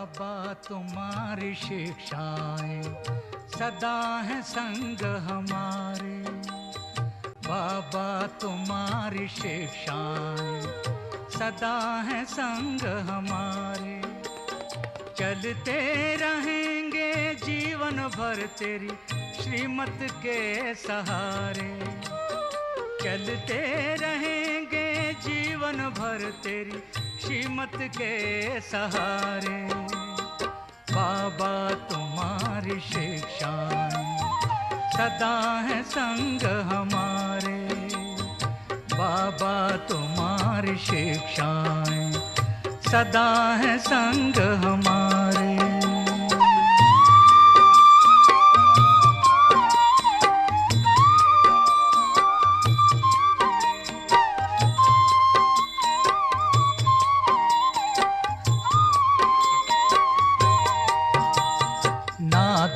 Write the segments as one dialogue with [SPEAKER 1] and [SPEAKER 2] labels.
[SPEAKER 1] बाबा तुम्हारी शिक्षाएं सदा है संग हमारे, बाबा तुम्हारी शिक्षाएं सदा है संग हमारे। चलते रहेंगे जीवन भर तेरी श्रीमत के सहारे, चलते रहेंगे जीवन भर तेरी श्रीमत के सहारे। बाबा तुम्हारी शिक्षाएं सदा है संग हमारे, बाबा तुम्हारी शिक्षाएं सदा है संग हमारे।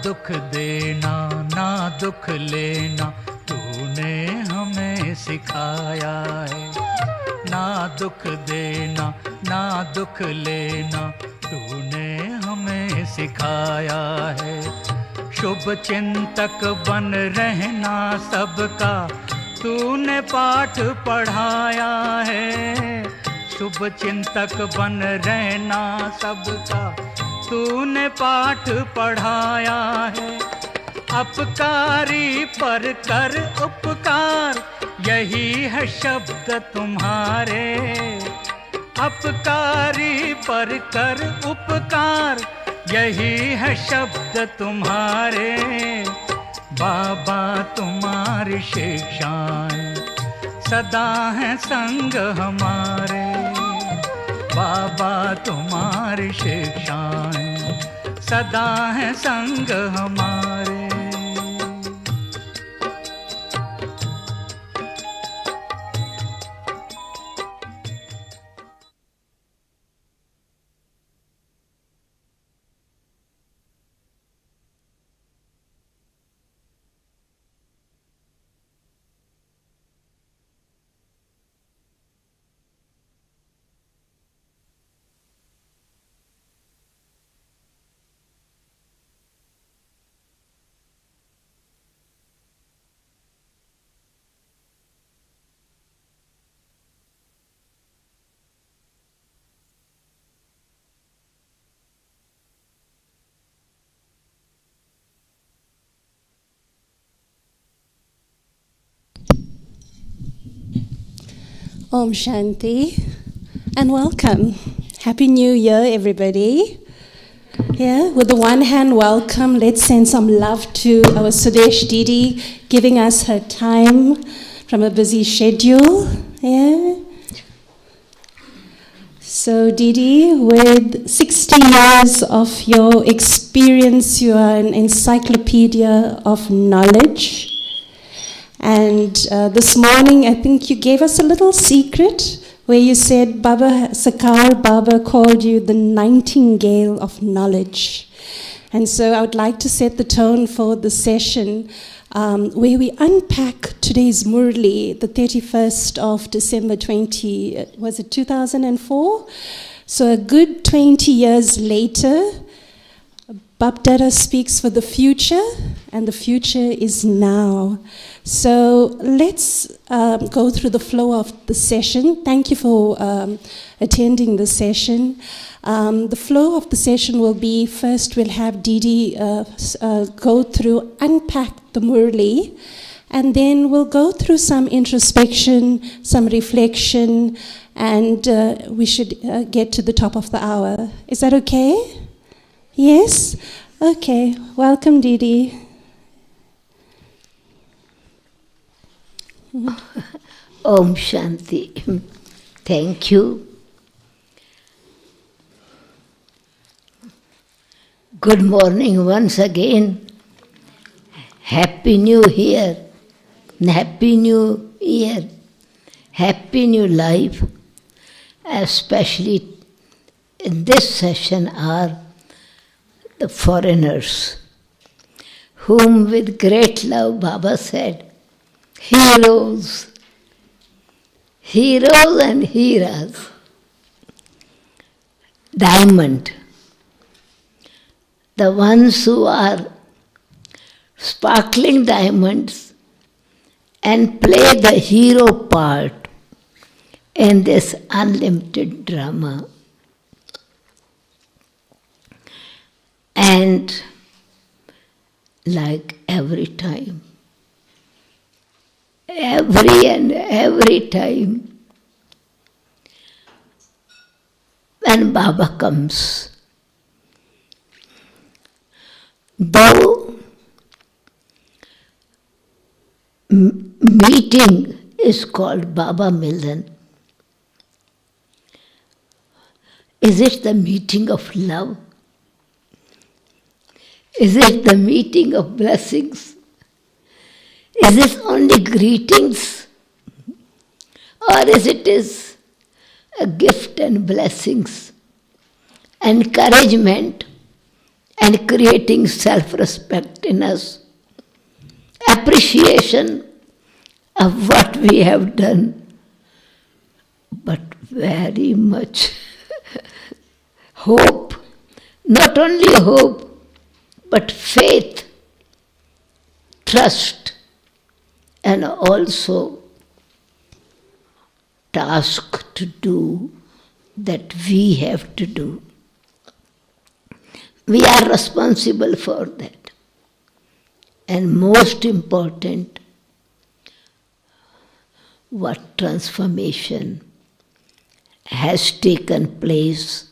[SPEAKER 1] दुख देना ना दुख लेना तूने हमें सिखाया है, ना दुख देना ना दुख लेना तूने हमें सिखाया है। शुभ चिंतक बन रहना सबका तूने पाठ पढ़ाया है, शुभ चिंतक बन रहना सबका तूने पाठ पढ़ाया है। अपकारी पर कर उपकार यही है शब्द तुम्हारे, अपकारी पर कर उपकार यही है शब्द तुम्हारे। बाबा तुम्हारी शिक्षाएं सदा है संग हमारे, बाबा तुम्हारी शिक्षाएं सदा है संग हमारे।
[SPEAKER 2] Om Shanti and welcome. Happy New Year, everybody. Yeah, with the one hand welcome, let's send some love to our Sudesh Didi, giving us her time from a busy schedule. Yeah. So Didi, with 60 years of your experience, you are an encyclopedia of knowledge. And this morning, I think you gave us a little secret where you said Sakar Baba called you the nightingale of knowledge. And so I would like to set the tone for the session where we unpack today's Murli, the 31st of December 2004? So a good 20 years later, Bapdada speaks for the future, and the future is now. So let's go through the flow of the session. Thank you for attending the session. The flow of the session will be, first we'll have Didi go through, unpack the Murli, and then we'll go through some introspection, some reflection, and we should get to the top of the hour. Is that okay? Yes? Okay. Welcome, Didi.
[SPEAKER 3] Om Shanti. Thank you. Good morning once again. Happy New Year. Happy New Year. Happy New Life. Especially in this session are the foreigners, whom with great love Baba said, heroes, heroes and heroes. Diamond, the ones who are sparkling diamonds and play the hero part in this unlimited drama. And like every time, every time, when Baba comes, though meeting is called Baba Milan, is it the meeting of love? Is it the meeting of blessings? Is it only greetings? Or is it a gift and blessings, encouragement and creating self-respect in us, appreciation of what we have done, but very much hope, not only hope, but faith, trust, and also task to do that we have to do. We are responsible for that. And most important, what transformation has taken place,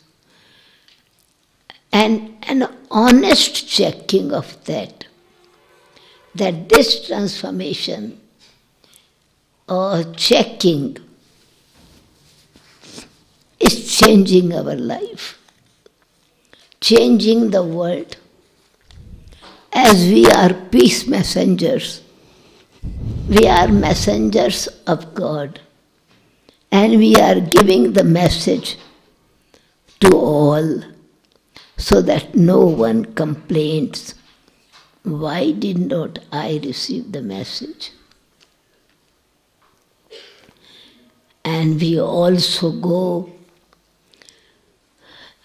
[SPEAKER 3] and an honest checking of that this transformation or checking is changing our life, changing the world. As we are peace messengers, we are messengers of God, and we are giving the message to all, so that no one complains, why did not I receive the message? And we also go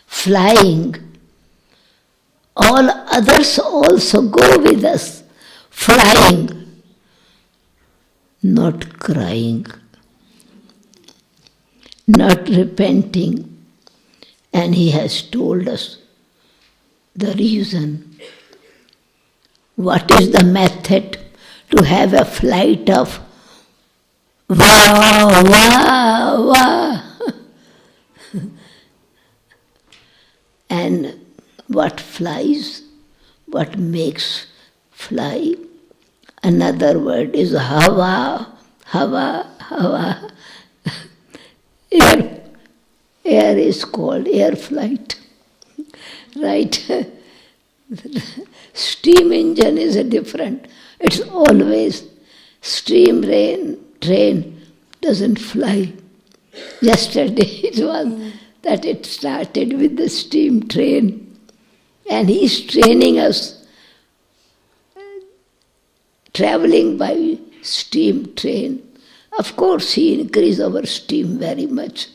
[SPEAKER 3] flying. All others also go with us, flying, not crying, not repenting. And he has told us the reason. What is the method to have a flight of wow, wow, wow? And what flies, what makes fly? Another word is hawa, hawa, hawa. Air is called air flight. Right? Steam engine is a different. It's always steam train doesn't fly. Yesterday it was that it started with the steam train, and he's training us traveling by steam train. Of course, he increased our steam very much.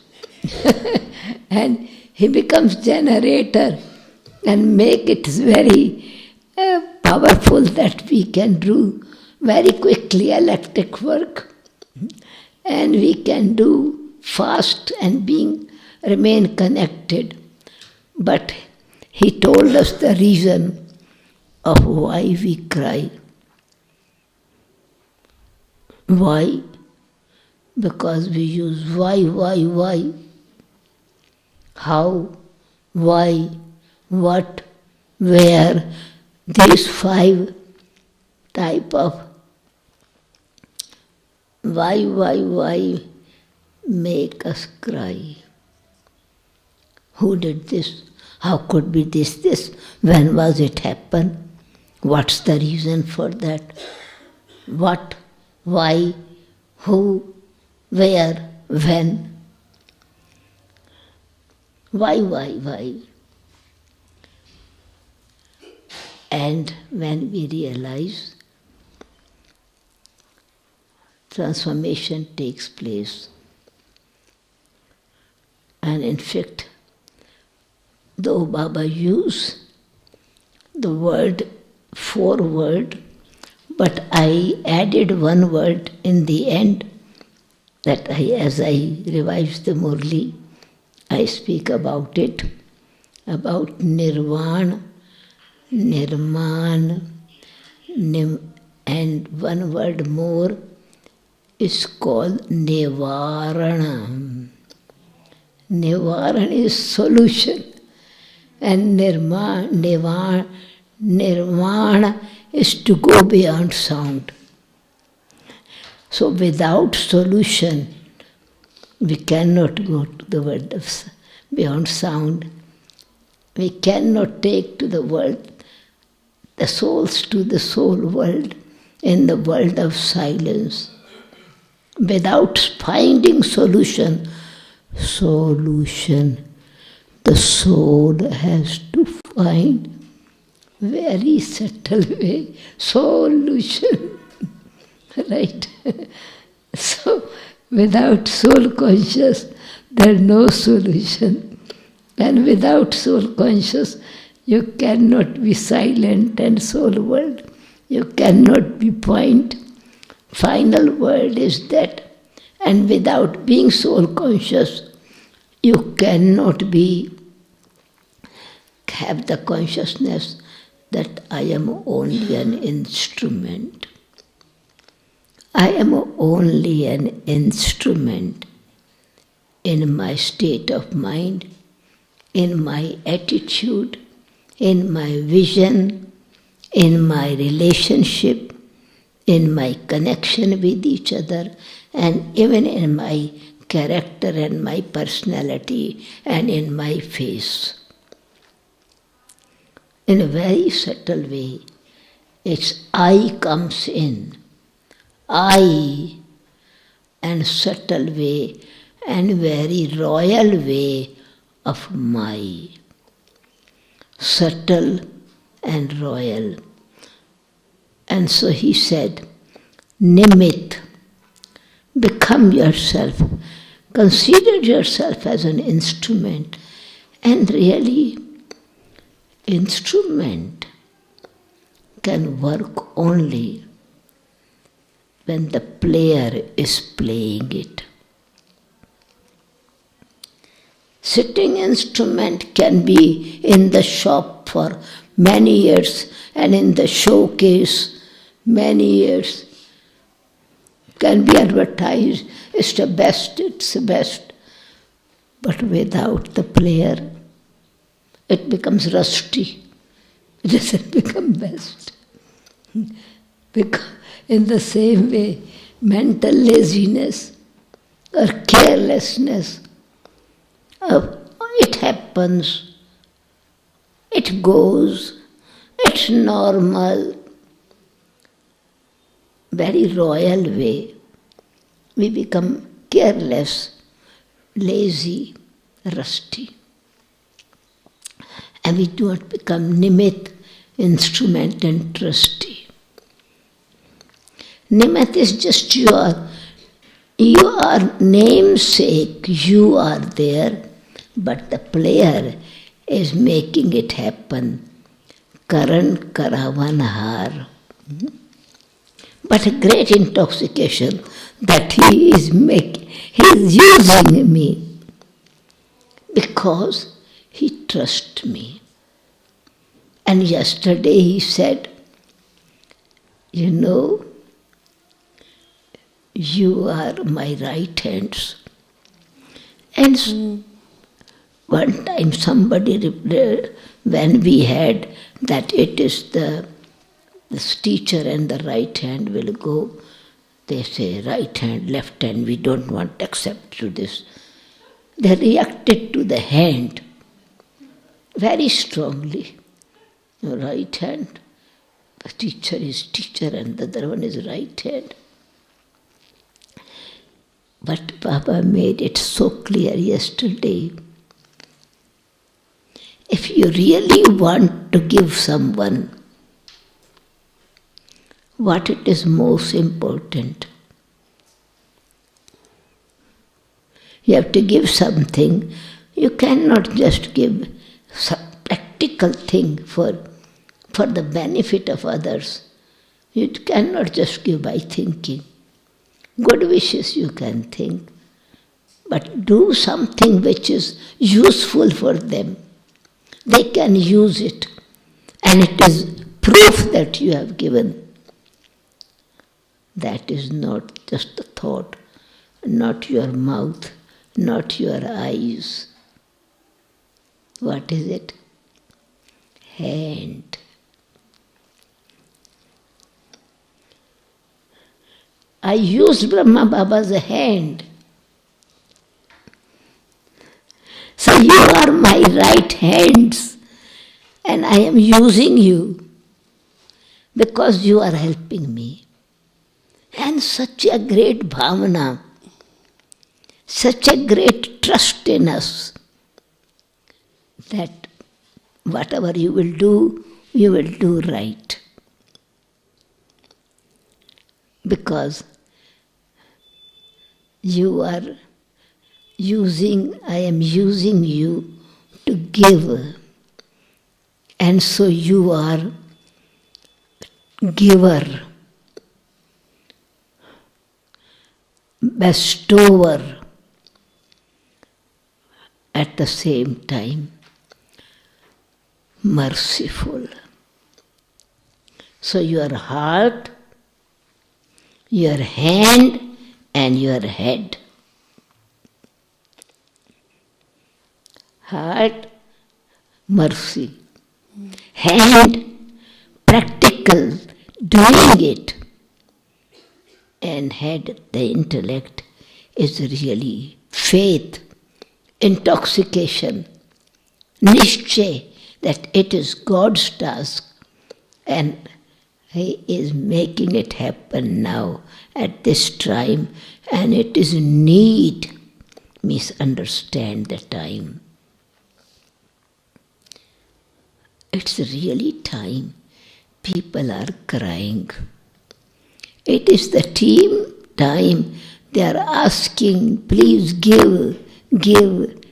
[SPEAKER 3] And he becomes generator and make it very powerful that we can do very quickly electric work. And we can do fast and remain connected. But he told us the reason of why we cry. Why? Because we use why. How, why, what, where, these 5 type of why make us cry. Who did this? How could be this? When was it happen? What's the reason for that? What, why, who, where, when? Why? And when we realize, transformation takes place. And in fact, though Baba used the word, 4 words, but I added 1 word in the end that as I revise the Murli, I speak about it, about Nirvana, Nirman, and 1 word more is called Nivarana. Nivarana is solution, and Nirvana is to go beyond sound. So without solution, we cannot go to the world of beyond sound. We cannot take to the world, the souls to the soul world, in the world of silence. Without finding solution, the soul has to find very subtle way, solution. Right? So, without soul conscious, there is no solution. And without soul conscious, you cannot be silent and soul world. You cannot be point. Final word is that. And without being soul conscious, you cannot have the consciousness that I am only an instrument. I am only an instrument in my state of mind, in my attitude, in my vision, in my relationship, in my connection with each other, and even in my character and my personality and in my face. In a very subtle way, it's I comes in. I, and subtle way, and very royal way of my. Subtle and royal. And so he said, Nimit, become yourself. Consider yourself as an instrument. And really, instrument can work only when the player is playing it. Sitting instrument can be in the shop for many years and in the showcase many years. Can be advertised, it's the best. But without the player, it becomes rusty. It doesn't become best. Because in the same way, mental laziness or carelessness, it happens, it goes, it's normal, very royal way. We become careless, lazy, rusty. And we do not become nimit, instrument and trusty. Nimit is just your namesake, you are there, but the player is making it happen. Karan Karavan Har. But a great intoxication that he is using me because he trusts me. And yesterday he said, you know, you are my right hands. And one time somebody, when we had that it is this teacher and the right hand will go, they say right hand, left hand, we don't want to accept to this. They reacted to the hand very strongly. Right hand, the teacher is teacher and the other one is right hand. But Baba made it so clear yesterday. If you really want to give someone what it is most important, you have to give something. You cannot just give some practical thing for for the benefit of others. You cannot just give by thinking. Good wishes you can think, but do something which is useful for them. They can use it, and it is proof that you have given. That is not just a thought, not your mouth, not your eyes. What is it? Hand. I used Brahma Baba's hand. So you are my right hands, and I am using you because you are helping me. And such a great bhavana, such a great trust in us, that whatever you will do right. Because you are I am using you to give. And so you are giver, bestower at the same time, merciful. So your heart, your hand and your head. Heart, mercy. Hand, practical, doing it. And head, the intellect, is really faith, intoxication, nishchay, that it is God's task and He is making it happen now at this time, and it is need. Misunderstand the time. It's really time. People are crying. It is the time they are asking, please give,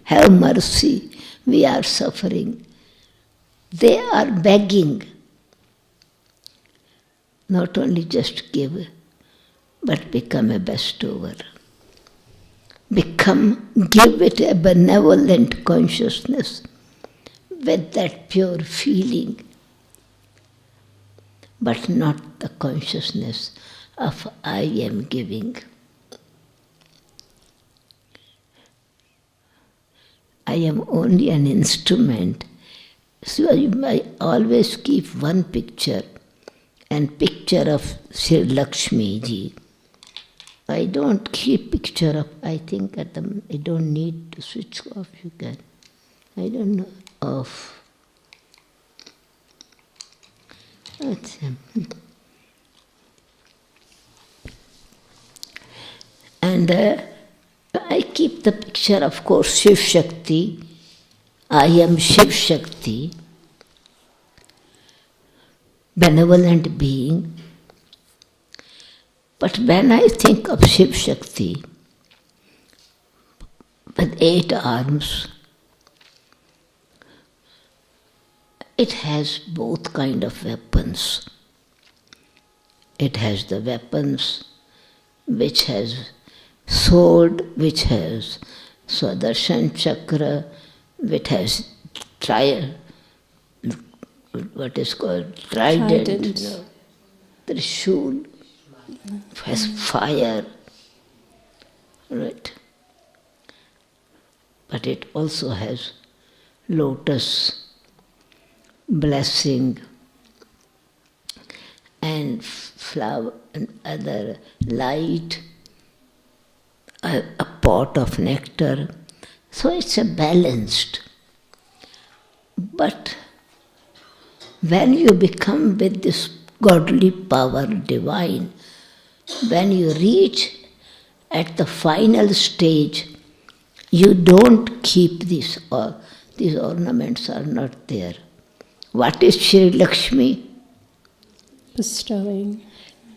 [SPEAKER 3] have mercy. We are suffering. They are begging. Not only just give, but become a bestower. Give it a benevolent consciousness with that pure feeling, but not the consciousness of I am giving. I am only an instrument. So I always keep one picture, and picture of Sri Lakshmi ji. I don't keep picture of, I think I don't need to switch off, you can. I don't know, off. And I keep the picture, of course, Shiv Shakti. I am Shiv Shakti, benevolent being. But when I think of Shiv Shakti, with 8 arms, it has both kind of weapons. It has the weapons which has sword, which has Swadarsan Chakra, which has what is called trident. Trishul, has fire, right? But it also has lotus, blessing, and flower and other light, a pot of nectar. So it's a balanced. But when you become with this godly power, divine, when you reach at the final stage, you don't keep these ornaments are not there. What is Shri Lakshmi?
[SPEAKER 2] Bestowing.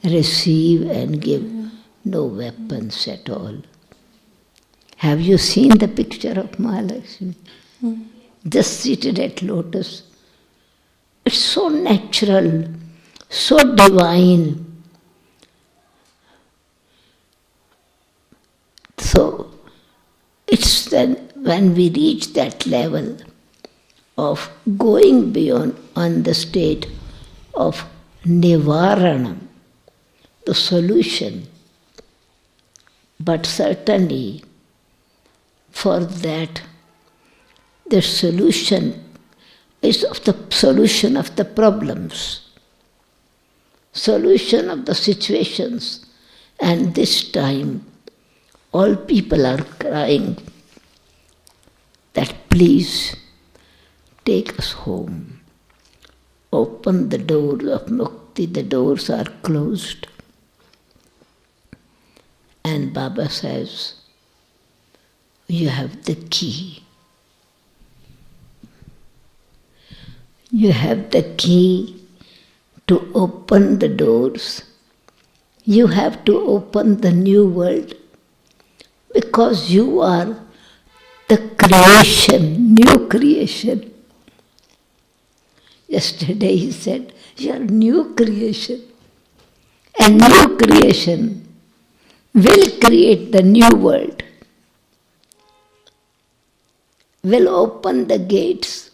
[SPEAKER 3] Receive and give. No weapons at all. Have you seen the picture of Mahalakshmi? Just seated at lotus. It's so natural, so divine. So, it's then when we reach that level of going beyond on the state of nivaranam, the solution. But certainly, for that, the solution is of the solution of the problems, solution of the situations. And this time, all people are crying that please take us home. Open the doors of mukti, the doors are closed. And Baba says, you have the key. You have the key to open the doors. You have to open the new world because you are the creation, new creation. Yesterday he said, you are new creation. And new creation will create the new world, will open the gates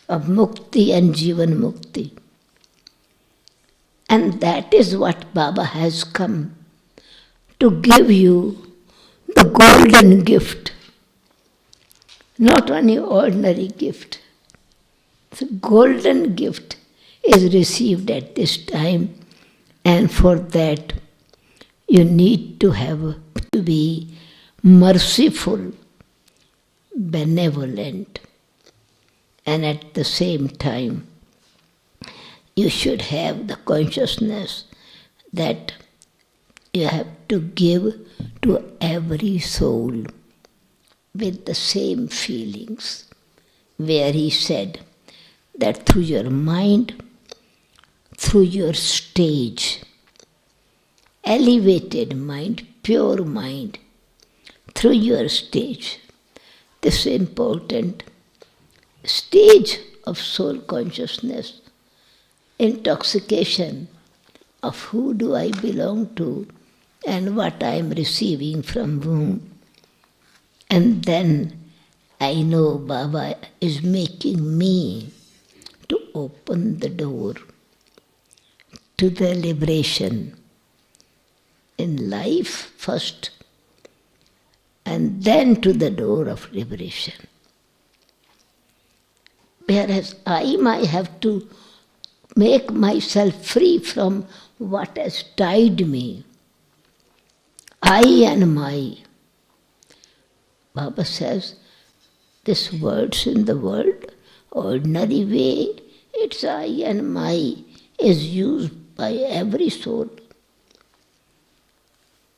[SPEAKER 3] of mukti and jivan mukti. And that is what Baba has come to give you, the golden gift. Not only ordinary gift. The golden gift is received at this time, and for that you need to have to be merciful, benevolent, and at the same time you should have the consciousness that you have to give to every soul with the same feelings, where he said that through your mind, through your stage, elevated mind, pure mind, through your stage, this important stage of soul consciousness, intoxication of who do I belong to and what I am receiving from whom. And then I know Baba is making me to open the door to the liberation in life first, and then to the door of liberation. Whereas I might have to make myself free from what has tied me. I and my. Baba says, this words in the world, ordinary way, it's I and my, is used by every soul.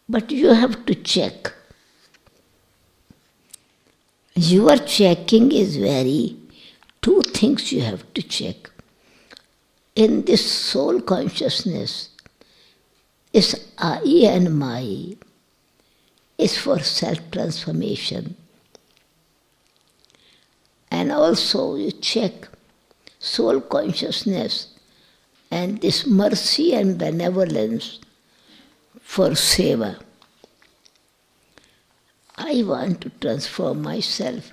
[SPEAKER 3] But you have to check. Your checking is two things you have to check. In this soul consciousness, is I and my, is for self-transformation. And also you check soul consciousness and this mercy and benevolence for seva. I want to transform myself.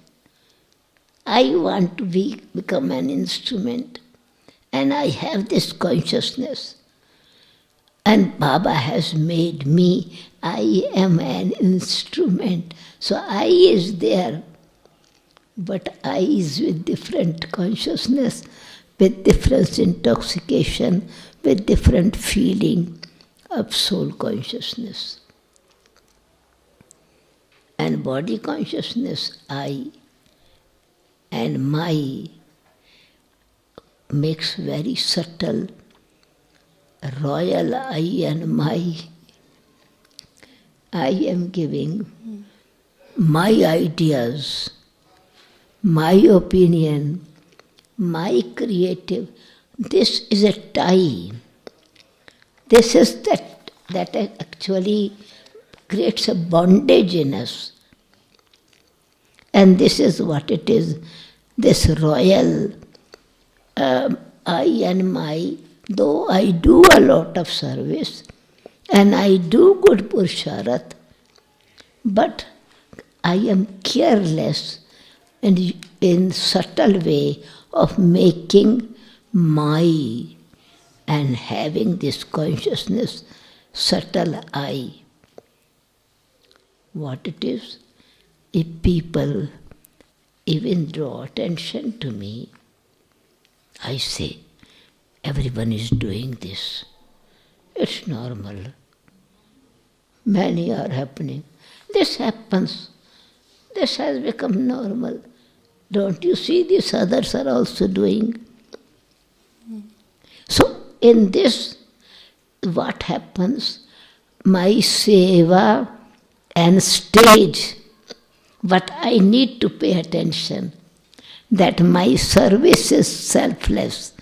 [SPEAKER 3] I want to become an instrument. And I have this consciousness. And Baba has made me, I am an instrument. So I is there, but I is with different consciousness, with different intoxication, with different feeling of soul consciousness. And body consciousness, I, and my, makes very subtle, royal I and my. I am giving my ideas, my opinion, my creative. This is a tie. This is that actually creates a bondage in us. And this is what it is, this royal I and my, though I do a lot of service and I do good Purusharat, but I am careless in subtle way of making my and having this consciousness, subtle I. What it is? If people even draw attention to me, I say, everyone is doing this. It's normal. Many are happening. This happens. This has become normal. Don't you see these others are also doing? So in this, what happens? My seva and stage, what I need to pay attention, that my service is selfless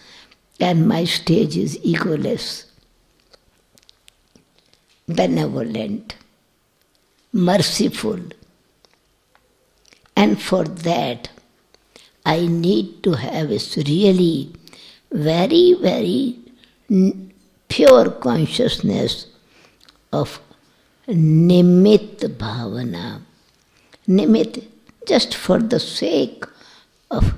[SPEAKER 3] and my stage is egoless, benevolent, merciful. And for that, I need to have a really very, very pure consciousness of nimit bhavana. Nimit, just for the sake of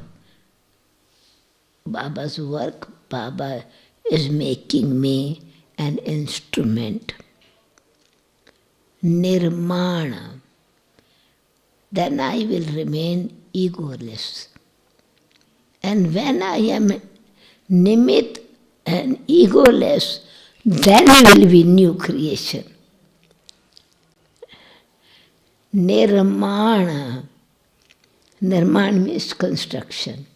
[SPEAKER 3] Baba's work, Baba is making me an instrument. Nirmana, then I will remain egoless. And when I am nimit and egoless, then will be new creation. Nirmana. Nirman means construction,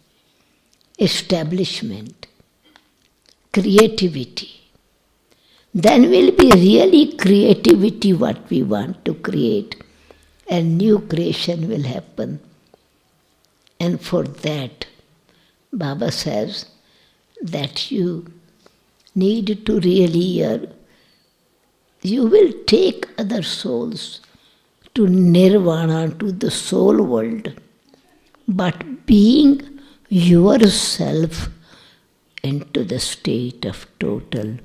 [SPEAKER 3] establishment, creativity. Then will be really creativity what we want to create, and new creation will happen. And for that, Baba says that you need to really, you will take other souls to nirvana, to the soul world, but being yourself into the state of total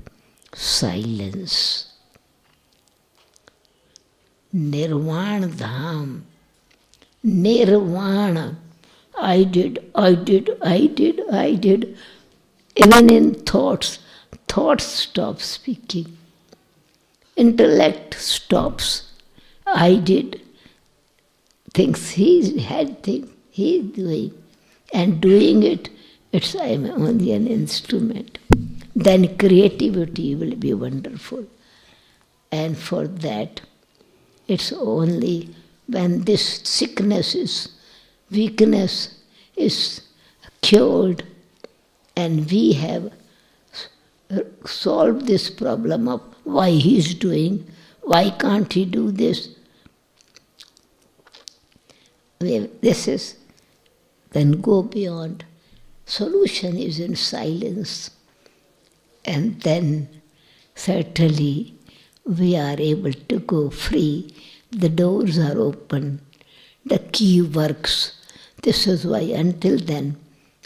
[SPEAKER 3] silence. Nirvana dham. Nirvana. I did. Even in thoughts stop speaking. Intellect stops. I did. Things he had things he is doing. And doing it, I am only an instrument. Then creativity will be wonderful. And for that, it's only when this weakness is cured, and we have solved this problem of why he is doing, why can't he do this? This is, then go beyond. Solution is in silence. And then certainly we are able to go free. The doors are open. The key works. This is why until then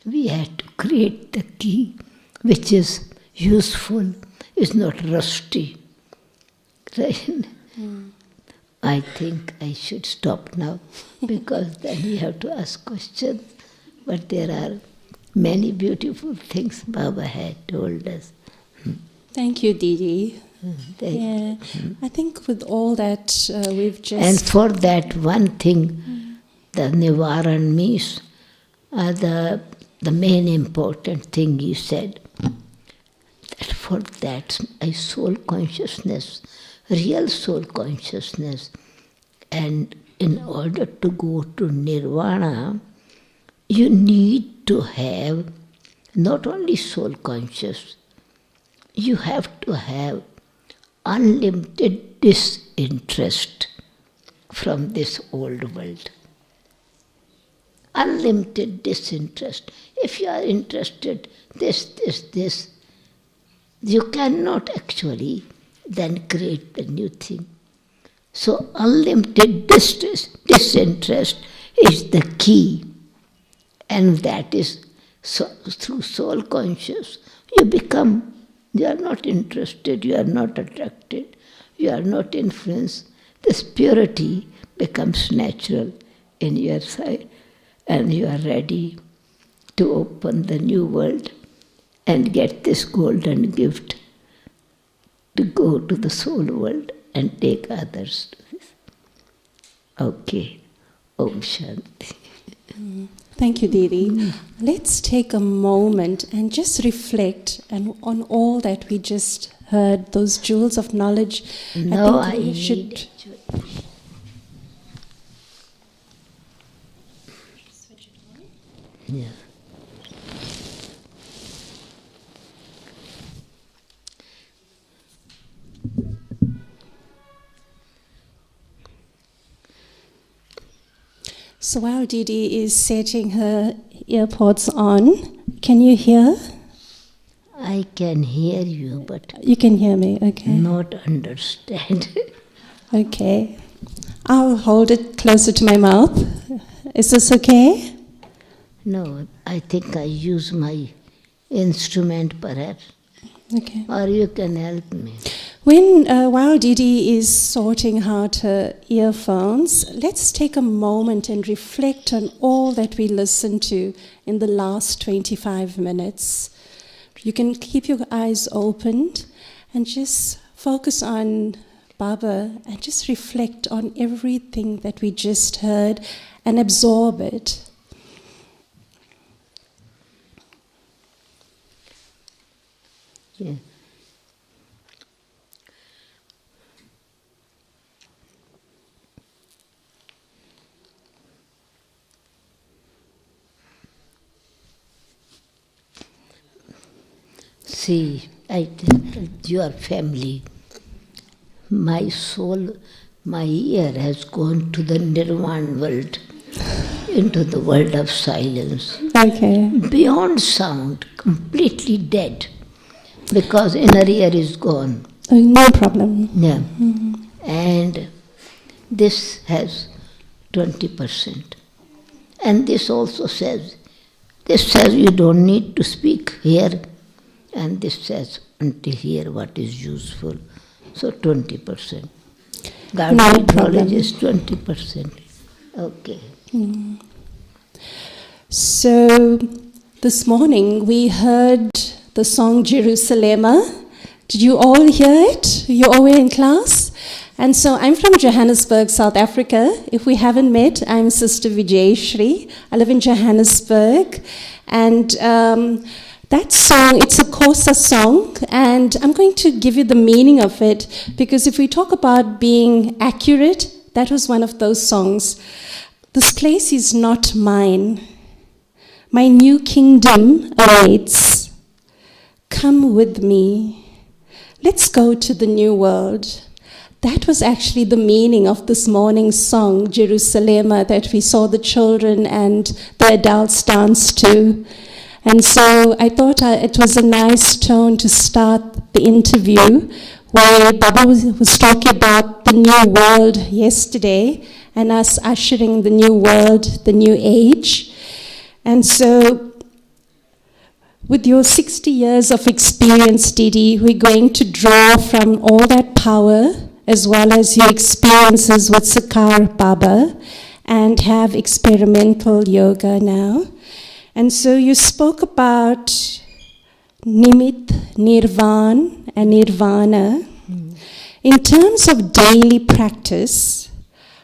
[SPEAKER 3] we had to create the key which is useful, is not rusty. Right? I think I should stop now because then we have to ask questions. But there are many beautiful things Baba had told us.
[SPEAKER 2] Thank you, Didi. I think with all that we've just...
[SPEAKER 3] And for that one thing, the Nivaran means the main important thing you said, that for that a soul consciousness, real soul consciousness, and in order to go to Nirvana, you need to have not only soul conscious, you have to have unlimited disinterest from this old world. Unlimited disinterest. If you are interested, this, you cannot actually then create the new thing. So unlimited disinterest is the key, and that is So, through soul conscious, you are not interested, you are not attracted, you are not influenced. This purity becomes natural in your side, and you are ready to open the new world and get this golden gift to go to the soul world and take others to this. Okay. Om Shanti.
[SPEAKER 2] Thank you, Didi. Let's take a moment and just reflect on all that we just heard, those jewels of knowledge.
[SPEAKER 3] No,
[SPEAKER 2] I think we should.
[SPEAKER 3] Yeah.
[SPEAKER 2] So while Didi is setting her earpods on, can you hear?
[SPEAKER 3] I can hear you, but
[SPEAKER 2] You can hear me, okay.
[SPEAKER 3] not understand.
[SPEAKER 2] Okay. I'll hold it closer to my mouth. Is this okay?
[SPEAKER 3] No, I think I use my instrument perhaps,
[SPEAKER 2] Okay.
[SPEAKER 3] or you can help me.
[SPEAKER 2] While Didi is sorting out her earphones, let's take a moment and reflect on all that we listened to in the last 25 minutes. You can keep your eyes opened and just focus on Baba and just reflect on everything that we just heard and absorb it.
[SPEAKER 3] Yeah. See, I tell your family, my soul, my ear has gone to the nirvana world, into the world of silence.
[SPEAKER 2] Okay.
[SPEAKER 3] Beyond sound, completely dead, because inner ear is gone.
[SPEAKER 2] No problem.
[SPEAKER 3] Yeah. And this has 20%. And this says you don't need to speak here, and this says until here what is useful. So 20%. God's
[SPEAKER 2] No
[SPEAKER 3] knowledge
[SPEAKER 2] problem.
[SPEAKER 3] is 20%. Okay.
[SPEAKER 2] So this morning we heard the song Jerusalema. Did you all hear it? You all were in class? And so I'm from Johannesburg, South Africa. If we haven't met, I'm Sister Vijayashri. I live in Johannesburg. And that song, it's a Xhosa song, and I'm going to give you the meaning of it, because if we talk about being accurate, that was one of those songs. This place is not mine. My new kingdom awaits. Come with me. Let's go to the new world. That was actually the meaning of this morning's song, Jerusalema, that we saw the children and the adults dance to. And so I thought it was a nice tone to start the interview, where Baba was talking about the new world yesterday and us ushering the new world, the new age. And so with your 60 years of experience, Didi, we're going to draw from all that power as well as your experiences with Sakar Baba and have experimental yoga now. And so you spoke about Nimit, Nirvan, and Nirvana. In terms of daily practice,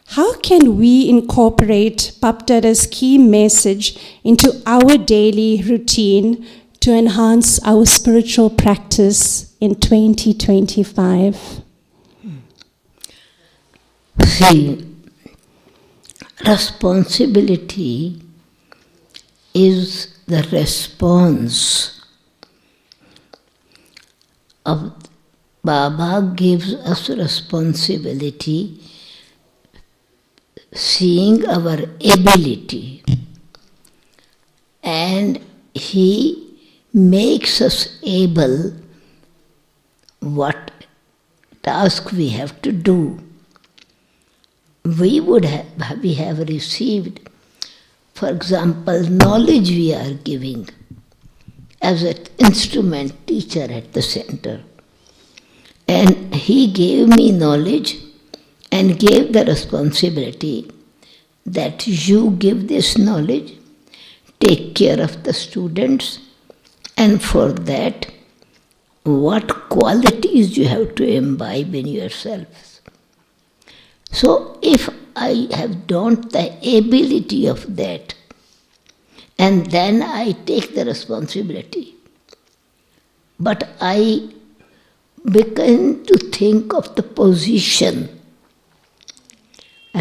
[SPEAKER 2] how can we incorporate Bapdada's key message into our daily routine to enhance our spiritual practice in 2025?
[SPEAKER 3] See, responsibility is the response of Baba gives us responsibility, seeing our ability, and he makes us able what task we have to do. We have received, for example, knowledge we are giving. as an instrument teacher at the center. And he gave me knowledge and gave the responsibility that you give this knowledge, take care of the students, and for that, what qualities you have to imbibe in yourselves. So if I have not the ability of that, and then I take the responsibility, but I begin to think of the position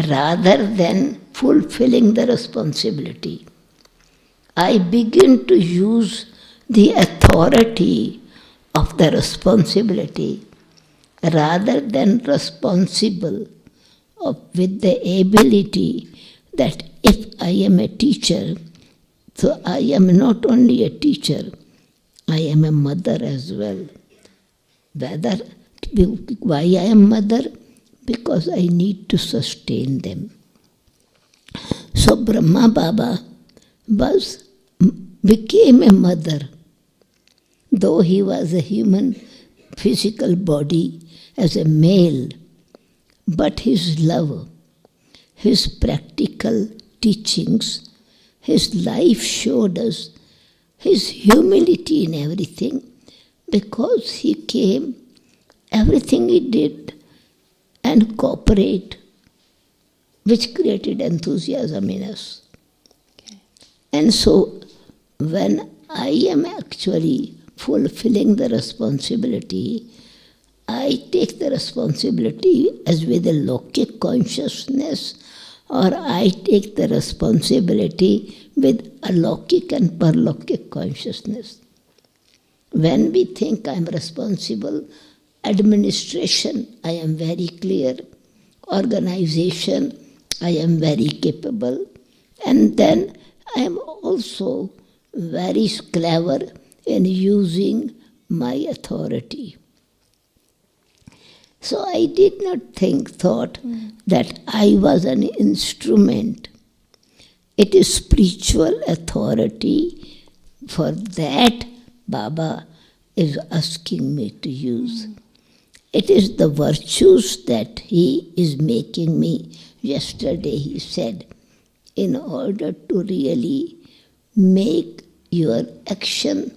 [SPEAKER 3] rather than fulfilling the responsibility. I begin to use the authority of the responsibility rather than responsible with the ability that if I am a teacher, so I am not only a teacher, I am a mother as well. Why I am mother? Because I need to sustain them. So Brahma Baba became a mother. Though he was a human physical body as a male, but his love, his practical teachings, his life showed us his humility in everything, because he came, everything he did, and cooperate, which created enthusiasm in us. Okay. And so, when I am actually fulfilling the responsibility, I take the responsibility as with a Lokik consciousness, or I take the responsibility with Alokik and Parlokik consciousness. When we think I am responsible, administration, I am very clear. Organization, I am very capable. And then I am also very clever in using my authority. So I did not thought that I was an instrument. It is spiritual authority. For that, Baba is asking me to use. It is the virtues that he is making me. Yesterday he said, in order to really make your action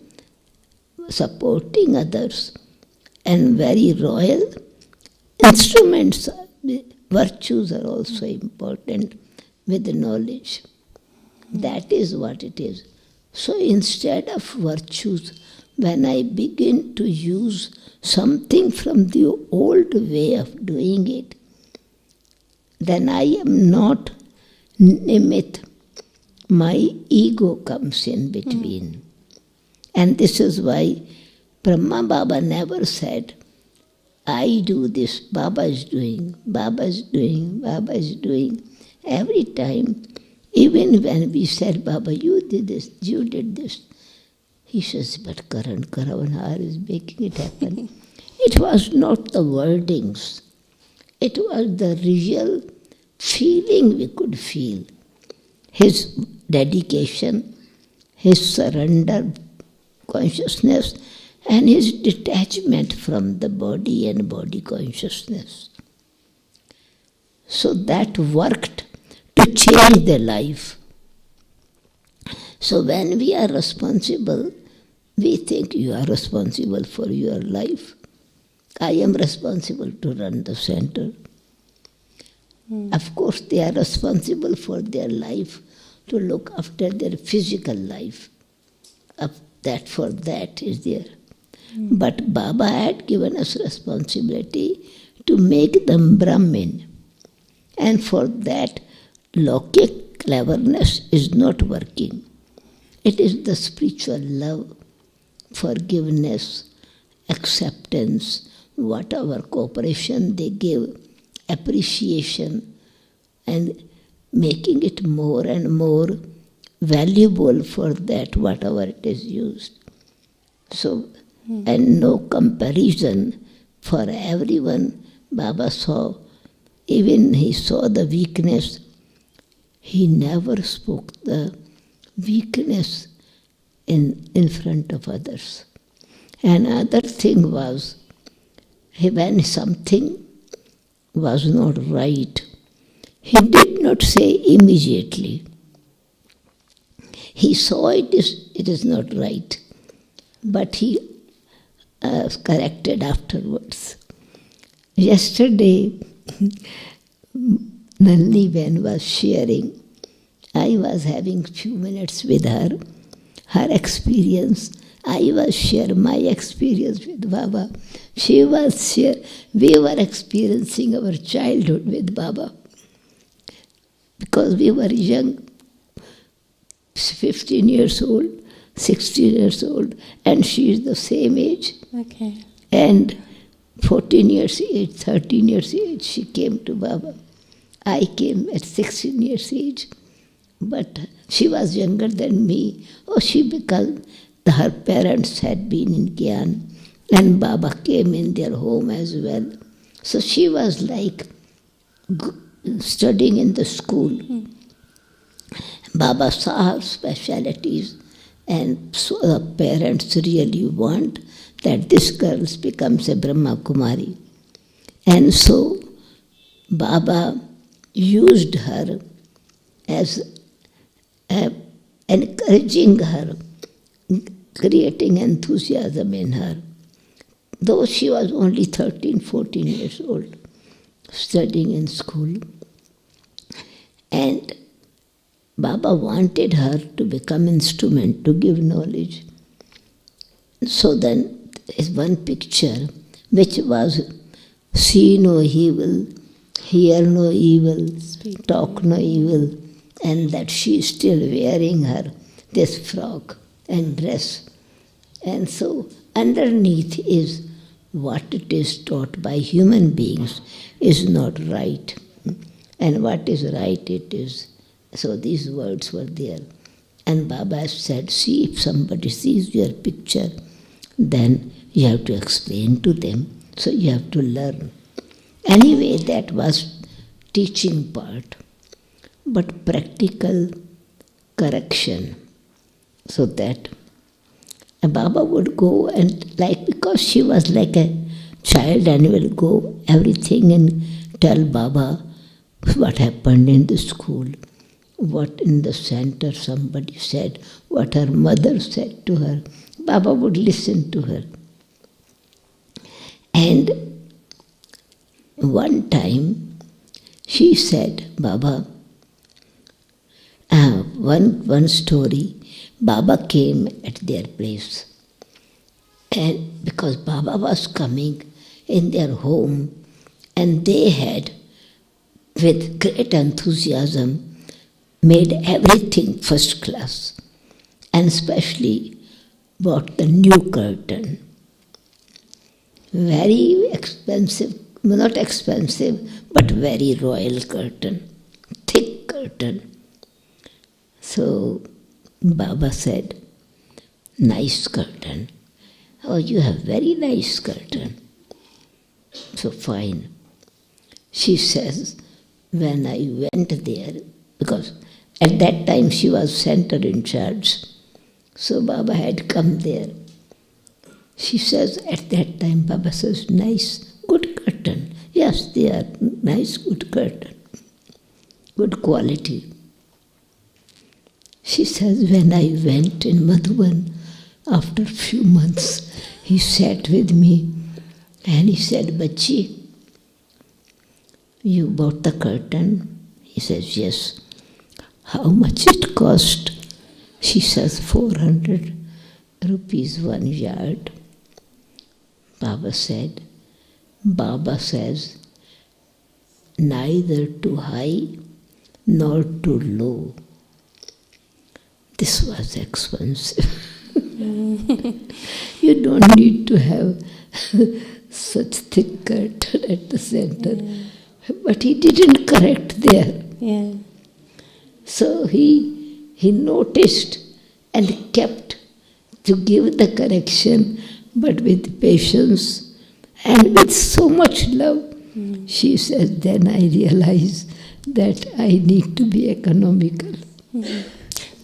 [SPEAKER 3] supporting others and very royal, instruments, virtues are also important with the knowledge. That is what it is. So instead of virtues, when I begin to use something from the old way of doing it, then I am not nimit. My ego comes in between. And this is why Brahma Baba never said, I do this, Baba is doing, Baba is doing, Baba is doing. Every time, even when we said, Baba, you did this, you did this, he says, but Karan Karavanhar is making it happen. It was not the wordings. It was the real feeling we could feel. His dedication, his surrender consciousness, and his detachment from the body and body consciousness. So that worked to change their life. So when we are responsible, we think you are responsible for your life. I am responsible to run the center. Of course, they are responsible for their life, to look after their physical life. That is there. But Baba had given us responsibility to make them Brahmin. And for that, Lokik cleverness is not working. It is the spiritual love, forgiveness, acceptance, whatever cooperation they give, appreciation, and making it more and more valuable for that, whatever it is used. So, and no comparison for everyone. Baba saw, even he saw the weakness. He never spoke the weakness in front of others. Another thing was, when something was not right, he did not say immediately. He saw it is not right, but he corrected afterwards. Yesterday, Nalini was sharing. I was having few minutes with her experience. I was sharing my experience with Baba. She was we were experiencing our childhood with Baba. Because we were young, 15 years old, 16 years old, and she is the same age.
[SPEAKER 2] Okay.
[SPEAKER 3] And 14 years age, 13 years age, she came to Baba. I came at 16 years age, but she was younger than me. Because her parents had been in Gyan, and Baba came in their home as well. So she was like studying in the school. Baba saw her specialities, and so the parents really want that this girl becomes a Brahma Kumari. And so Baba used her as encouraging her, creating enthusiasm in her. Though she was only 13, 14 years old, studying in school. And Baba wanted her to become instrument, to give knowledge. So then is one picture which was see no evil, hear no evil, talk no evil, and that she is still wearing this frock and dress. And so underneath is what it is taught by human beings is not right. And what is right it is. So these words were there. And Baba said, see, if somebody sees your picture, then you have to explain to them. So you have to learn. Anyway, that was teaching part. But practical correction. So that Baba would go and because she was like a child and will go everything and tell Baba what happened in the school, what in the center somebody said, what her mother said to her. Baba would listen to her. And one time she said, Baba, one story, Baba came at their place. And because Baba was coming in their home, and they had, with great enthusiasm, made everything first class, and especially bought the new curtain. Very expensive, not expensive, but very royal curtain, thick curtain. So Baba said, nice curtain. Oh, you have very nice curtain. So fine. She says, when I went there, because at that time she was center in charge, so Baba had come there. She says, at that time Baba says, nice, good curtain. Yes, they are nice, good curtain. Good quality. She says, when I went in Madhuban, after a few months, he sat with me and he said, Bachi, you bought the curtain? He says, yes. How much it cost? She says, 400 rupees 1 yard. Baba said, Baba says, neither too high nor too low. This was expensive. You don't need to have such thick curtain at the center. But he didn't correct there.
[SPEAKER 2] Yeah.
[SPEAKER 3] So he noticed and kept to give the correction, but with patience and with so much love. She says, then I realized that I need to be economical.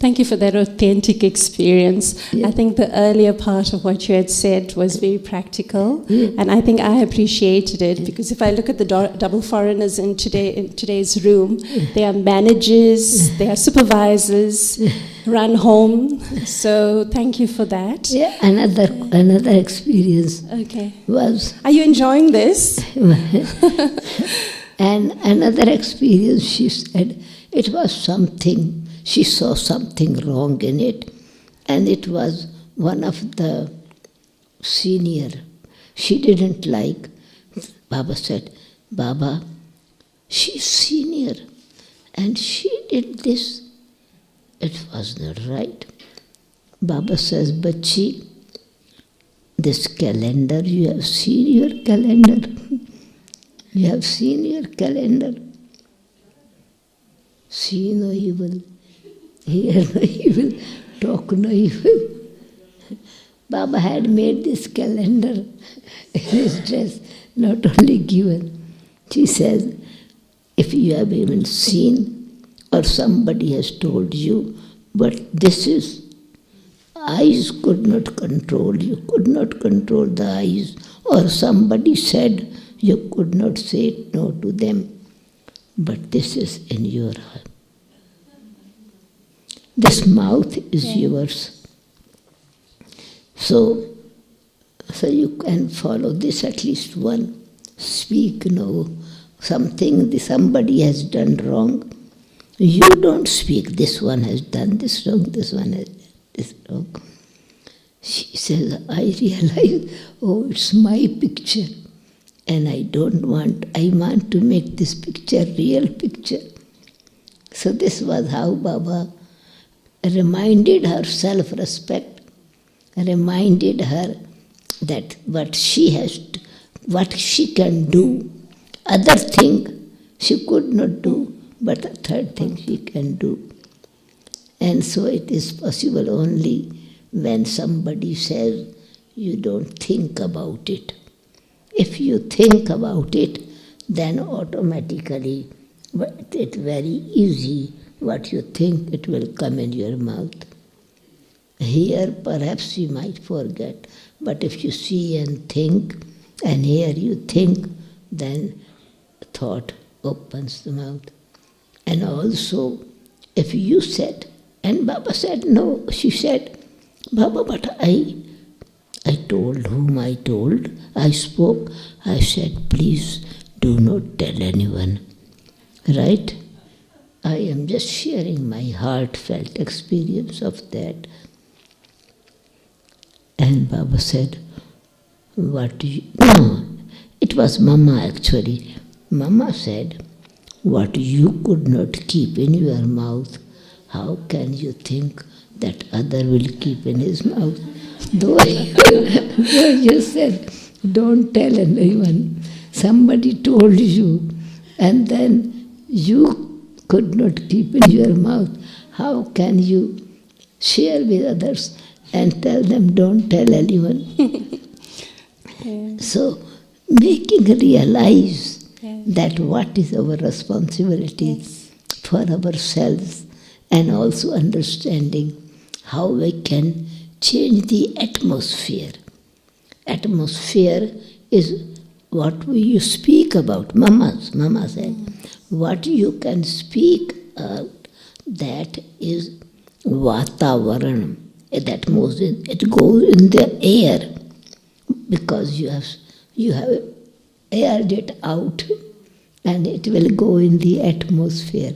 [SPEAKER 2] Thank you for that authentic experience.
[SPEAKER 3] Yeah.
[SPEAKER 2] I think the earlier part of what you had said was very practical, and I think I appreciated it, because if I look at the double foreigners in today's room, they are managers, they are supervisors, run home. So thank you for that.
[SPEAKER 3] Yeah, another experience was...
[SPEAKER 2] Are you enjoying this?
[SPEAKER 3] And another experience, she said, it was something, she saw something wrong in it, and it was one of the senior. She didn't like. Baba said, Baba, she's senior, and she did this. It was not right. Baba says, Bachi, this calendar, you have seen your calendar. You have seen your calendar. See no evil, hear no evil, talk no evil. Baba had made this calendar in his dress, not only given. She says, if you have even seen or somebody has told you, but this is, eyes could not control, you could not control the eyes, or somebody said, you could not say no to them, but this is in your heart. This mouth is yours. So you can follow this, at least one. Speak no, somebody has done wrong. You don't speak, this one has done this wrong, this one has done this wrong. She says, I realize, oh, it's my picture. And I want to make this picture real picture. So this was how Baba reminded her self-respect, reminded her that what she can do. Other thing she could not do, but the third thing she can do. And so it is possible only when somebody says, you don't think about it. If you think about it, then automatically it's very easy. What you think, it will come in your mouth. Here perhaps you might forget, but if you see and think, and here you think, then thought opens the mouth. And also, if you said, and Baba said no, she said, Baba, but I told whom I told, I spoke, I said, please do not tell anyone. Right? I am just sharing my heartfelt experience of that. And Baba said, what do you... No, it was Mama actually. Mama said, what you could not keep in your mouth, how can you think that other will keep in his mouth? Though you said, don't tell anyone. Somebody told you, and then you could not keep in your mouth. How can you share with others and tell them, don't tell anyone? So, making realize that what is our responsibility for ourselves, and also understanding how we can change the atmosphere. Atmosphere is what you speak about. Mama said, what you can speak out, that is Vatavaranam. That moves in, it goes in the air, because you have aired it out, and it will go in the atmosphere.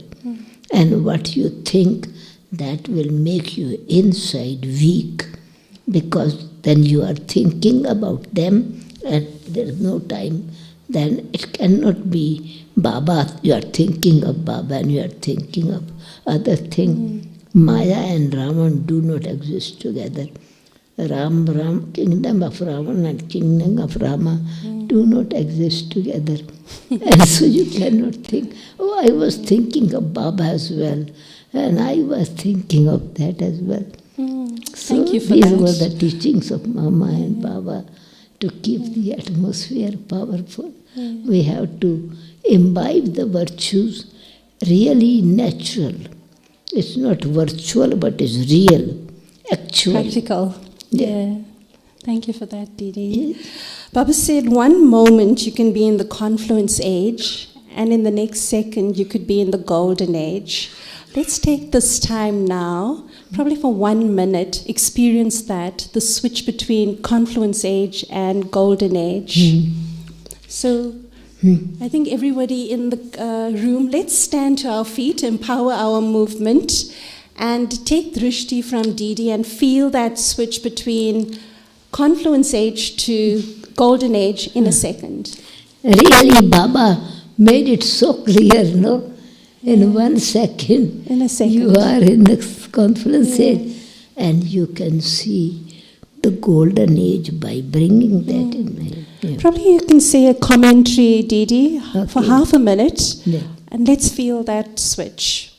[SPEAKER 3] And what you think, that will make you inside weak, because then you are thinking about them and there is no time. Then it cannot be Baba, you are thinking of Baba and you are thinking of other thing. Maya and Raman do not exist together. Kingdom of Raman and kingdom of Rama do not exist together. And so you cannot think, oh, I was thinking of Baba as well, and I was thinking of that as well. So
[SPEAKER 2] thank you for
[SPEAKER 3] these
[SPEAKER 2] that.
[SPEAKER 3] were the teachings of Mama and Baba to keep the atmosphere powerful. We have to imbibe the virtues really natural. It's not virtual, but it's real, actual.
[SPEAKER 2] Practical.
[SPEAKER 3] Yeah.
[SPEAKER 2] Yeah. Thank you for that, Didi. Baba said one moment you can be in the confluence age, and in the next second you could be in the golden age. Let's take this time now, probably for 1 minute, experience that, the switch between confluence age and golden age. So I think everybody in the room, let's stand to our feet, empower our movement, and take drishti from Didi and feel that switch between confluence age to golden age in a second.
[SPEAKER 3] Really, Baba made it so clear, no? In 1 second,
[SPEAKER 2] In a second.
[SPEAKER 3] you are in the confluence age, and you can see the golden age by bringing that in mind. Yeah.
[SPEAKER 2] Probably you can say a commentary, Didi, for
[SPEAKER 3] Okay.
[SPEAKER 2] half a minute,
[SPEAKER 3] Yeah.
[SPEAKER 2] and let's feel that switch.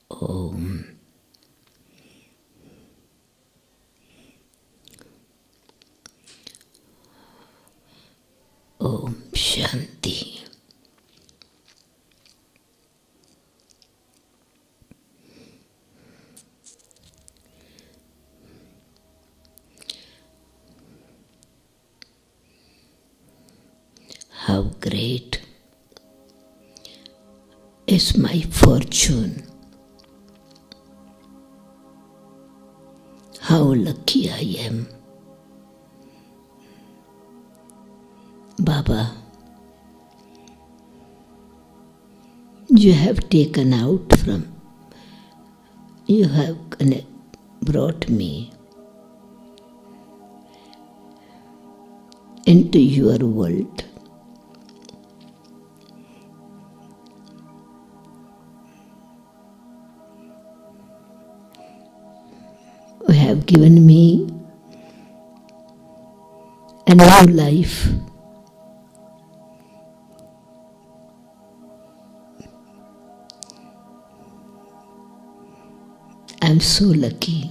[SPEAKER 3] Om. Om Shanti. How great is my fortune. How lucky I am. Baba, you have taken out from, you have brought me into your world. You have given me a new life. I'm so lucky.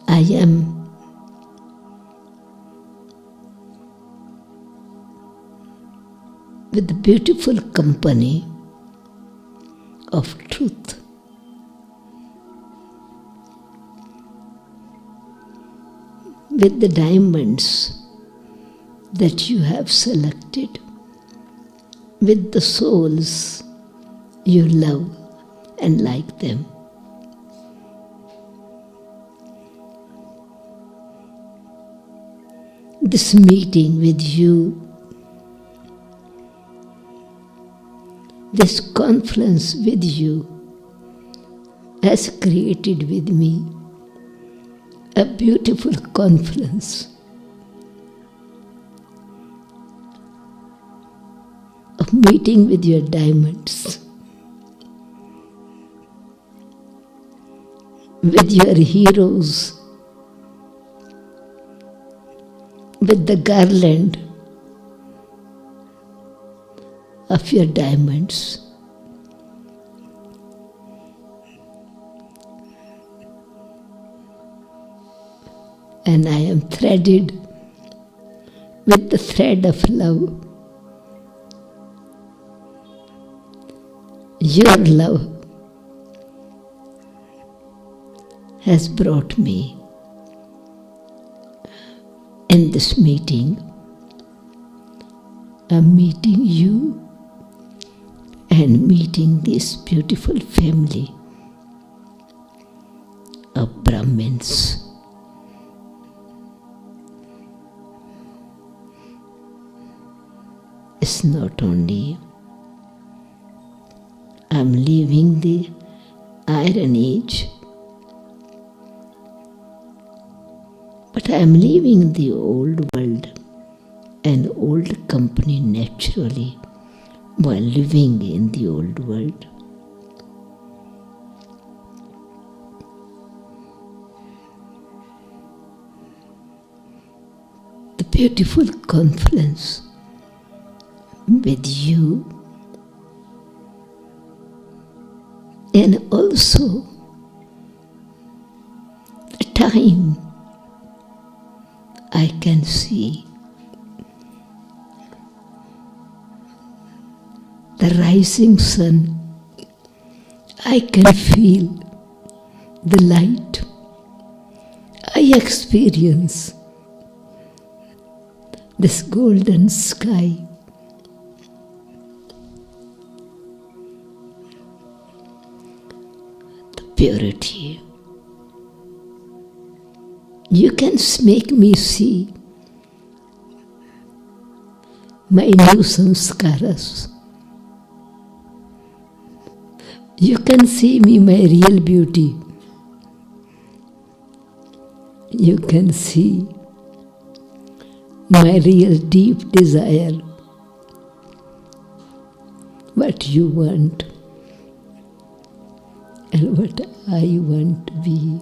[SPEAKER 3] I am with the beautiful company of truth. With the diamonds that you have selected, with the souls you love and like them. This meeting with you, this conference with you, has created with me a beautiful conference of meeting with your diamonds, with your heroes, with the garland of your diamonds. And I am threaded with the thread of love. Your love has brought me in this meeting. I'm meeting you and meeting this beautiful family of Brahmins. It's not only I'm leaving the Iron Age, but I'm leaving the old world and old company naturally while living in the old world. The beautiful conference with you, and also time I can see the rising sun, I can feel the light, I experience this golden sky. The purity. You can make me see my new sanskaras. You can see me my real beauty. You can see my real deep desire, what you want and what I want to be.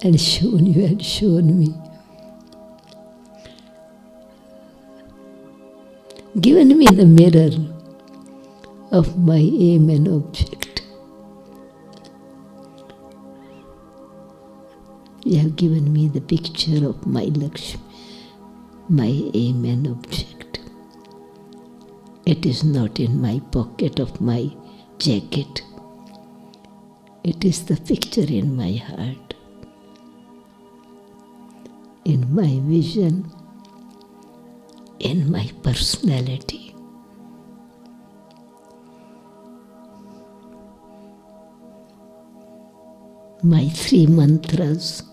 [SPEAKER 3] And shown you and shown me. Given me the mirror of my aim and object. You have given me the picture of my Lakshmi, my aim and object. It is not in my pocket of my jacket. It is the picture in my heart, in my vision, in my personality. My 3 mantras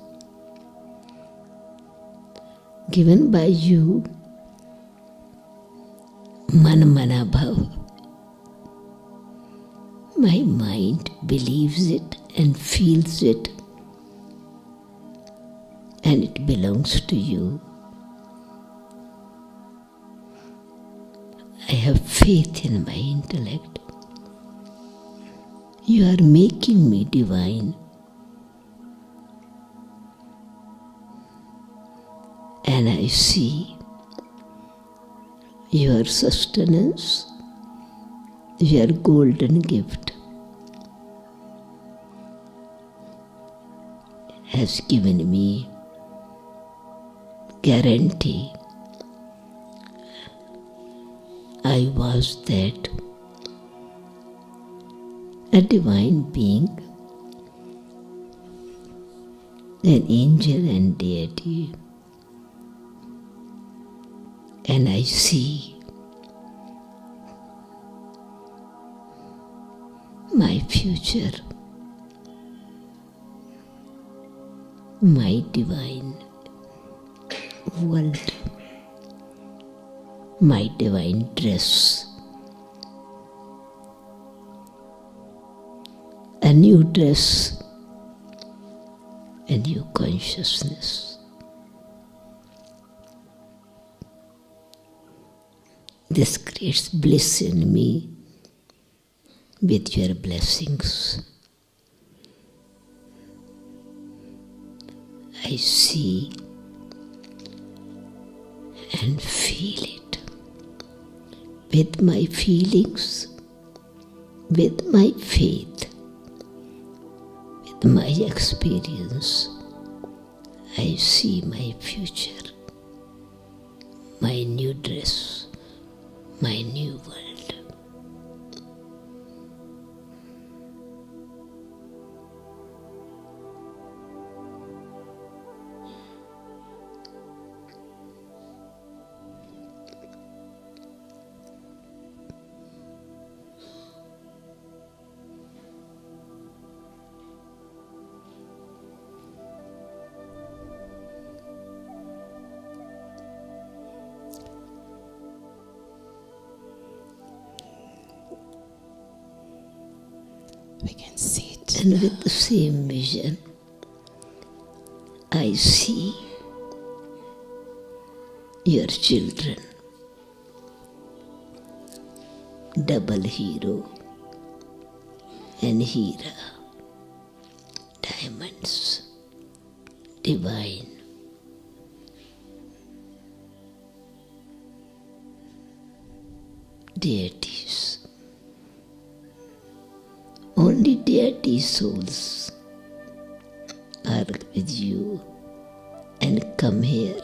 [SPEAKER 3] given by you, Man Mana Bhav. My mind believes it and feels it, and it belongs to you. I have faith in my intellect. You are making me divine. And I see your sustenance, your golden gift has given me guarantee. I was that, a divine being, an angel and deity. And I see my future, my divine world, my divine dress, a new dress, a new consciousness. This creates bliss in me with your blessings. I see and feel it with my feelings, with my faith, with my experience. I see my future, my new dress, my new world.
[SPEAKER 2] We can see it.
[SPEAKER 3] And with the same vision, I see your children, double hero and hera, diamonds, divine. Deities. Only deities deity souls are with you and come here,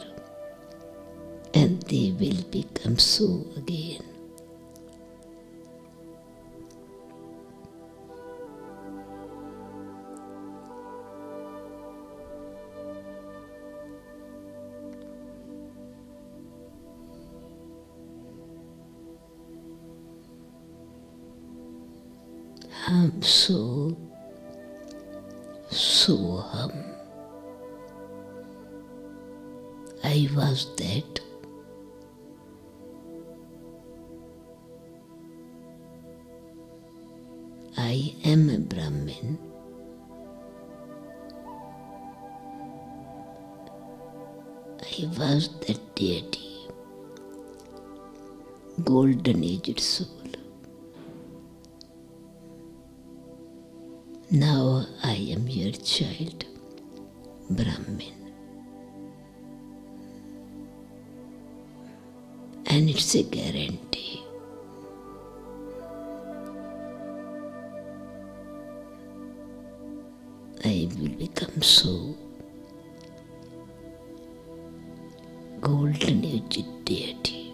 [SPEAKER 3] and they will become so again. Hum so hum. I was that. I am a Brahmin. I was that deity, golden-aged soul. Now I am your child, Brahmin. And it's a guarantee. I will become so golden-aged deity.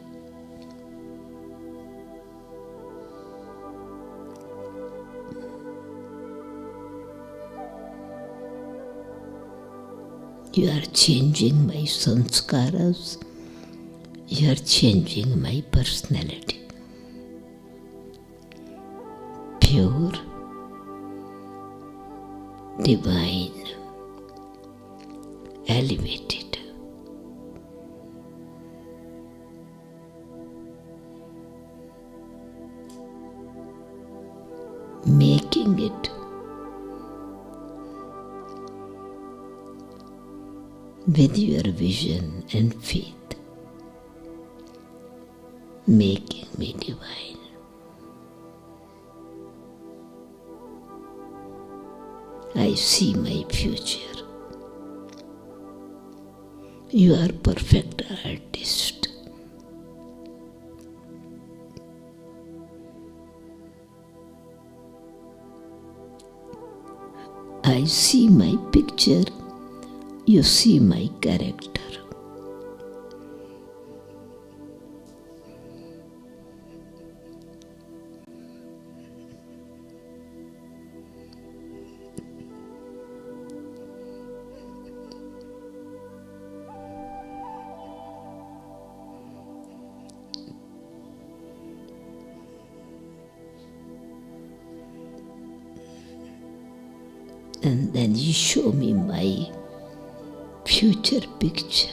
[SPEAKER 3] You are changing my sanskaras. You are changing my personality. Pure, divine, elevated. Making it with your vision and faith, making me divine. I see my future. You are perfect artist. I see my picture. You see my character. And then you show me my future picture.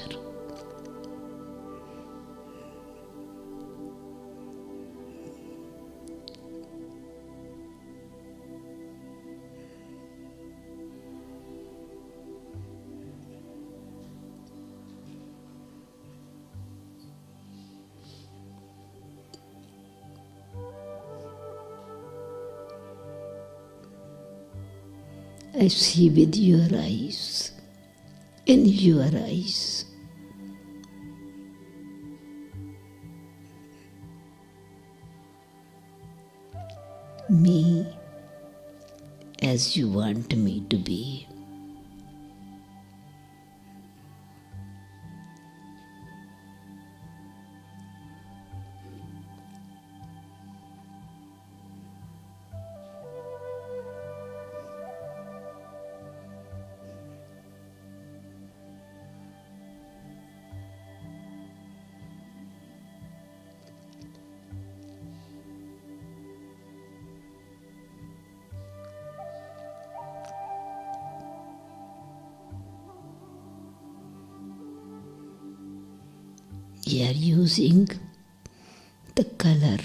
[SPEAKER 3] I see with your eyes, in your eyes. Me as you want me to be. You are using the color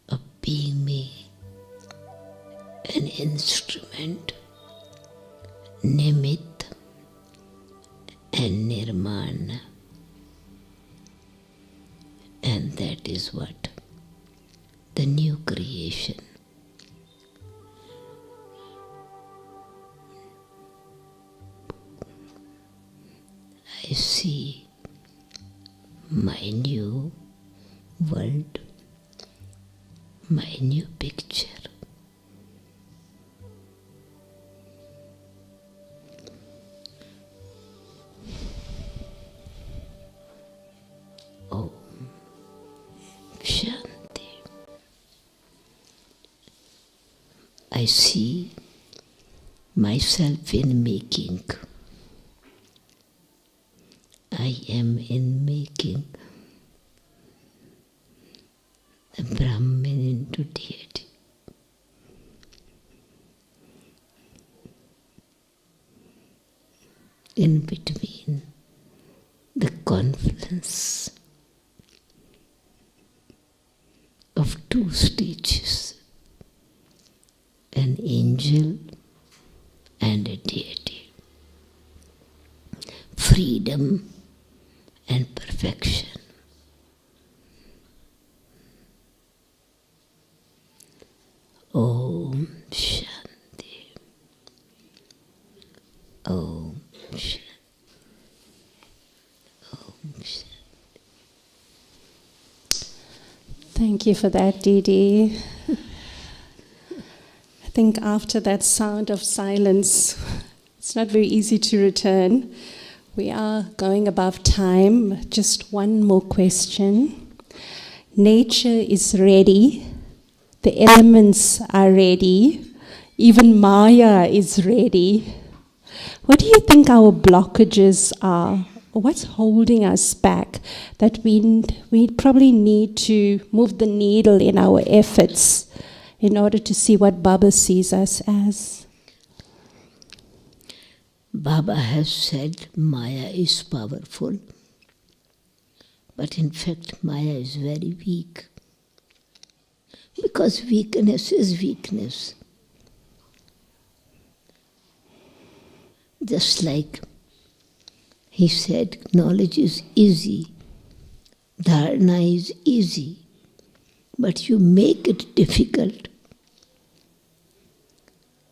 [SPEAKER 3] of being me, an instrument, Nimit and Nirman. And that is what? The new creation. I see my new world, my new picture. I see myself in making. I am in making the Brahman into deity. In between the confluence of two stages, an angel and a deity, freedom and perfection. Om Shanti. Om Shanti. Om Shanti.
[SPEAKER 2] Thank you for that, Didi. I think after that sound of silence, it's not very easy to return. We are going above time. Just one more question. Nature is ready. The elements are ready. Even Maya is ready. What do you think our blockages are? What's holding us back that we probably need to move the needle in our efforts in order to see what Baba sees us as?
[SPEAKER 3] Baba has said Maya is powerful, but in fact Maya is very weak. Because weakness is weakness. Just like he said, knowledge is easy, dharana is easy, but you make it difficult.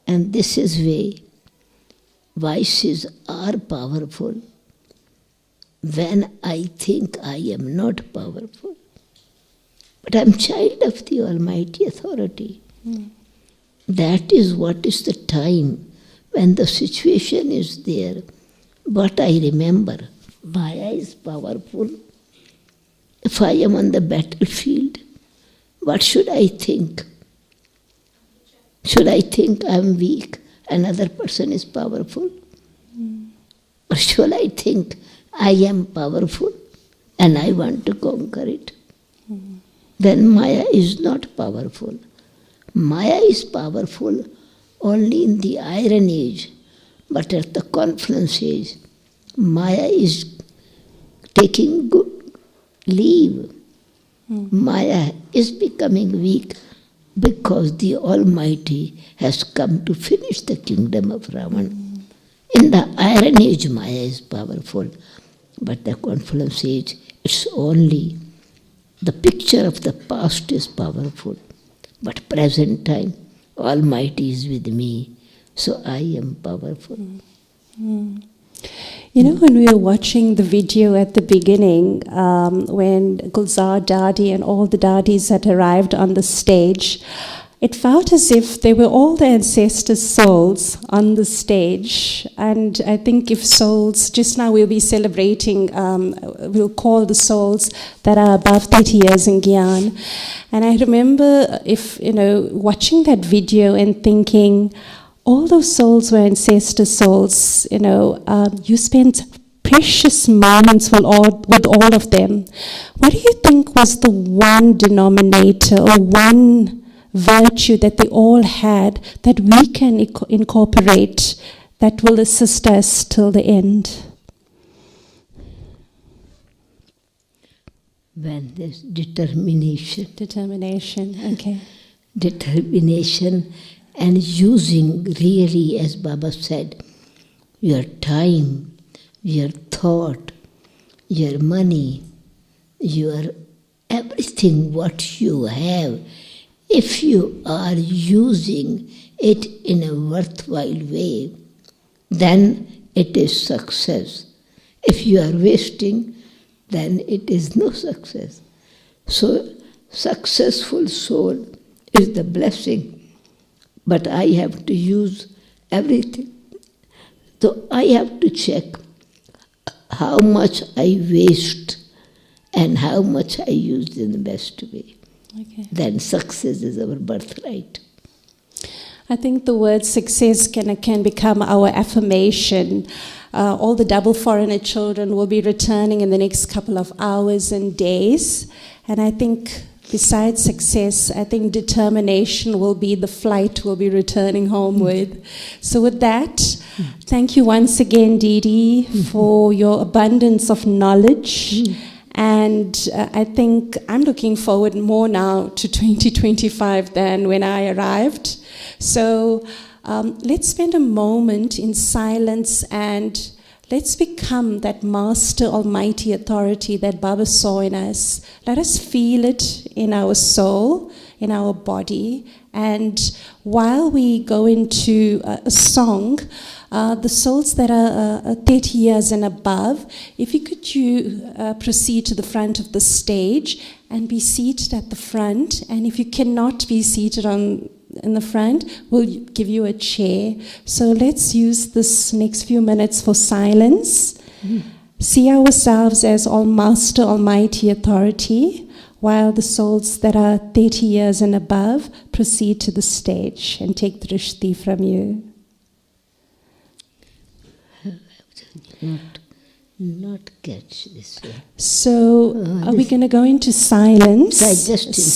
[SPEAKER 3] And this is way vices are powerful when I think I am not powerful. But I am child of the Almighty Authority. That is what is the time when the situation is there. But I remember, Maya is powerful. If I am on the battlefield, what should I think? Should I think I am weak, another person is powerful? Or should I think I am powerful and I want to conquer it? Then Maya is not powerful. Maya is powerful only in the iron age, but at the confluence age, Maya is taking good leave. Maya is becoming weak because the Almighty has come to finish the kingdom of Ravan. In the iron age, Maya is powerful, but the confluence age, it's only the picture of the past is powerful, but present time, Almighty is with me, so I am powerful.
[SPEAKER 2] You know, when we were watching the video at the beginning, when Gulzar Dadi and all the Dadis had arrived on the stage, it felt as if they were all the ancestor souls on the stage. And I think if souls, just now we'll be celebrating, we'll call the souls that are above 30 years in Gyan. And I remember watching that video and thinking, all those souls were ancestor souls, you spent precious moments with all of them. What do you think was the one denominator or one virtue that they all had that we can incorporate that will assist us till the end?
[SPEAKER 3] When there's determination.
[SPEAKER 2] Determination, okay.
[SPEAKER 3] Determination and using really, as Baba said, your time, your thought, your money, your everything what you have. If you are using it in a worthwhile way, then it is success. If you are wasting, then it is no success. So, successful soul is the blessing. But I have to use everything. So I have to check how much I waste and how much I use in the best way.
[SPEAKER 2] Okay.
[SPEAKER 3] Then success is our birthright.
[SPEAKER 2] I think the word success can become our affirmation. All the double foreigner children will be returning in the next couple of hours and days. And I think besides success, I think determination will be the flight we'll be returning home with. So with that, thank you once again, Didi, for your abundance of knowledge. And I think I'm looking forward more now to 2025 than when I arrived. So let's spend a moment in silence and let's become that master almighty authority that Baba saw in us. Let us feel it in our soul, in our body. And while we go into a song, the souls that are 30 years and above, if you could proceed to the front of the stage and be seated at the front. And if you cannot be seated in the front, we'll give you a chair. So let's use this next few minutes for silence. See ourselves as all master almighty authority, while the souls that are 30 years and above proceed to the stage and take the drishti from you.
[SPEAKER 3] Not catch this one.
[SPEAKER 2] So, are we going to go into silence?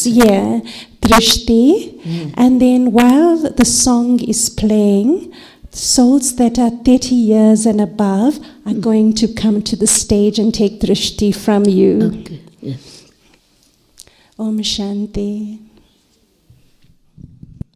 [SPEAKER 2] Yeah, drishti. And then while the song is playing, souls that are 30 years and above are going to come to the stage and take drishti from you.
[SPEAKER 3] Okay, yes.
[SPEAKER 2] Om Shanti.